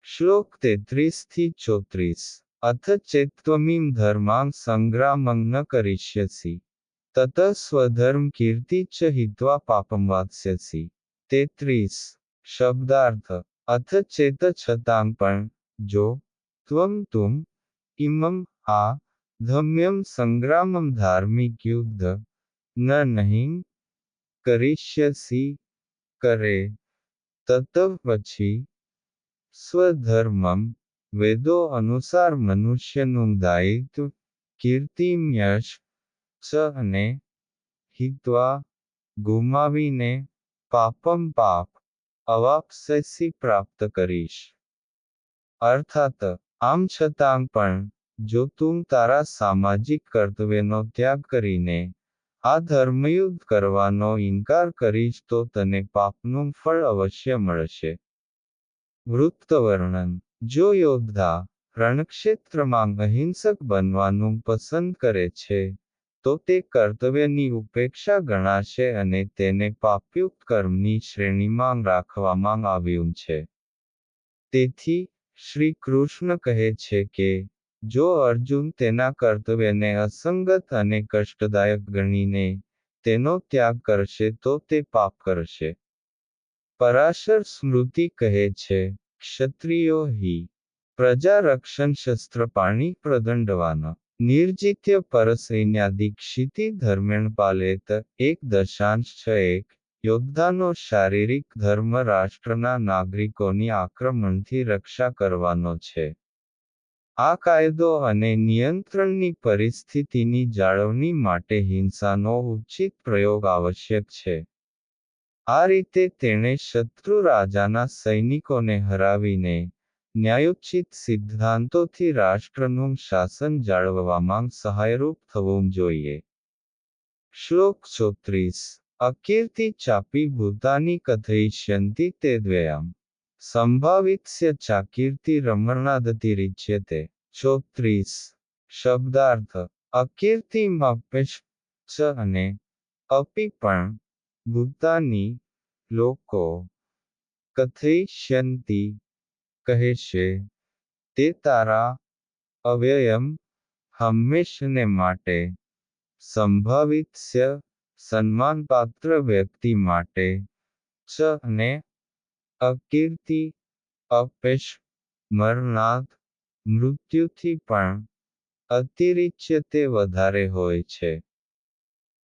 શ્લોક 33-34 અથ ચેત્ત્વમિં ધર્માંગ સંગ્રામં ન કરિષ્યસી તત સ્વધર્મ કીર્તિ ચ હિત્વા પાપમ વાત્સ્યસી. 33 શબ્દાર્થ અથ ચેત છતાં પણ જો તું ઇમમ આ ધમ્યમ સંગ્રામમ ધાર્મિક યુદ્ધ નહીં કરિષ્યસી કરે તત પછી સ્વધર્મમ વેદો અનુસાર મનુષ્યનું દાયિત્વ કીર્તિમ યશ ચ અને હિત્વા ગુમાવીને પાપમ પાપ અવાપ્સ્યસી પ્રાપ્ત કરીશ. અર્થાત આમ છતાં પણ જો તું તારા સામાજિક કર્તવ્યનો ત્યાગ કરીને આ ધર્મયુદ્ધ કરવાનો ઇનકાર કરીશ તો તને પાપનું ફળ અવશ્ય મળશે. વૃત્તવર્ણન જો યોદ્ધા રણક્ષેત્રમાં અહિંસક બનવાનું પસંદ કરે છે તો તે કર્તવ્યની ઉપેક્ષા ગણાશે અને તેને પાપયુક્ત કર્મની શ્રેણીમાં રાખવામાં આવ્યું છે. તેથી શ્રી કૃષ્ણ કહે છે કે જો અર્જુન તેના કર્તવ્યને અસંગત અને કષ્ટદાયક ગણીને તેનો ત્યાગ કરશે તો તે પાપ કરશે. પરાશર સ્મૃતિ કહે છે ક્ષત્રિયો હિ પ્રજા રક્ષણ શસ્ત્રપાણી પ્રદંડવાન નિર્જિત્ય પરસૈન્યાદિક્ષિતિ ધર્મેણ પાલેત 1.1 યોદ્ધાનો શારીરિક ધર્મ રાષ્ટ્રના નાગરિકોની આક્રમણથી રક્ષા કરવાનો છે. આ કાયદો અને નિયંત્રણની પરિસ્થિતિની જાળવણી માટે હિંસાનો ઉચિત પ્રયોગ આવશ્યક છે. આ રીતે તેણે શત્રુ રાજાના સૈનિકોને હરાવીને ન્યાયોચિત સિદ્ધાંતોથી રાષ્ટ્રનું શાસન જાળવવામાં સહાયરૂપ થવું જોઈએ. શ્લોક 34 અકીર્તિ ચાપી ભૂતાની કથયિષ્યન્તિ તે દ્વયામ સંભાવિત્સ્ય ચાકીર્તિ રમણાદતિરિચ્યતે. 34 શબ્દાર્થ અકીર્તિમ અપેશ ચ અને અપી પણ ભૂતાની લોકો કથયિષ્યન્તિ કહેશે તે તારા અવ્યયમ હંમેશને માટે સંભાવિત્સ્ય સન્માનપાત્ર વ્યક્તિ માટે ચ અને અકીર્તિ અપેશ મરણાદ મૃત્યુથી પણ અતિરિચ્યતે વધારે હોય છે.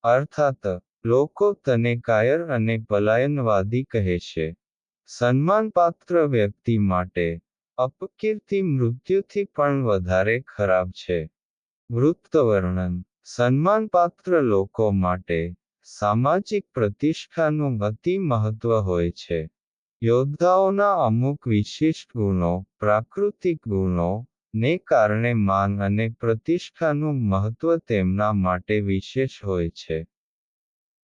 અર્થાત લોકો તને કાયર અને પલાયનવાદી કહેશે. સન્માનપાત્ર વ્યક્તિ માટે અપકીર્તિ મૃત્યુથી પણ વધારે ખરાબ છે. વૃત્તવર્ણન સન્માનપાત્ર લોકો માટે સામાજિક પ્રતિષ્ઠાનું અતિ મહત્વ હોય છે. યોદ્ધાઓના અમુક વિશિષ્ટ ગુણો પ્રાકૃતિક ગુણો ને કારણે માન અને પ્રતિષ્ઠાનું મહત્વ તેમના માટે વિશેષ હોય છે.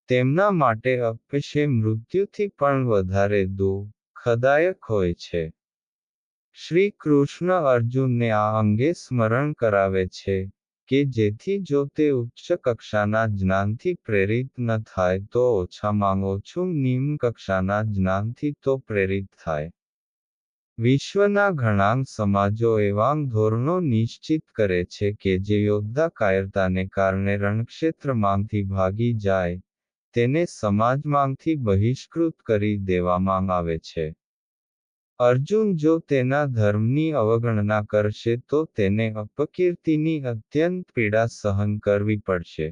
તેમના માટે અપેશે મૃત્યુથી પણ વધારે દુઃખદાયક હોય છે. શ્રી કૃષ્ણ અર્જુનને આ અંગે સ્મરણ કરાવે છે કે જેથી જો તે ઉચ્ચ કક્ષાના જ્ઞાનથી પ્રેરિત ન થાય તો ઓછામાં ઓછું નિમ્ન કક્ષાના જ્ઞાનથી તો પ્રેરિત થાય. વિશ્વના ઘણા સમાજો એવા ધોરણો નિશ્ચિત કરે છે કે જે યોદ્ધા કાયરતાને કારણે રણક્ષેત્રમાંથી ભાગી જાય તેને સમાજમાંથી બહિષ્કૃત કરી દેવામાં આવે છે. અર્જુન જો તેના ધર્મની અવગણના કરશે તો તેને અપકીર્તિની અત્યંત પીડા સહન કરવી પડશે.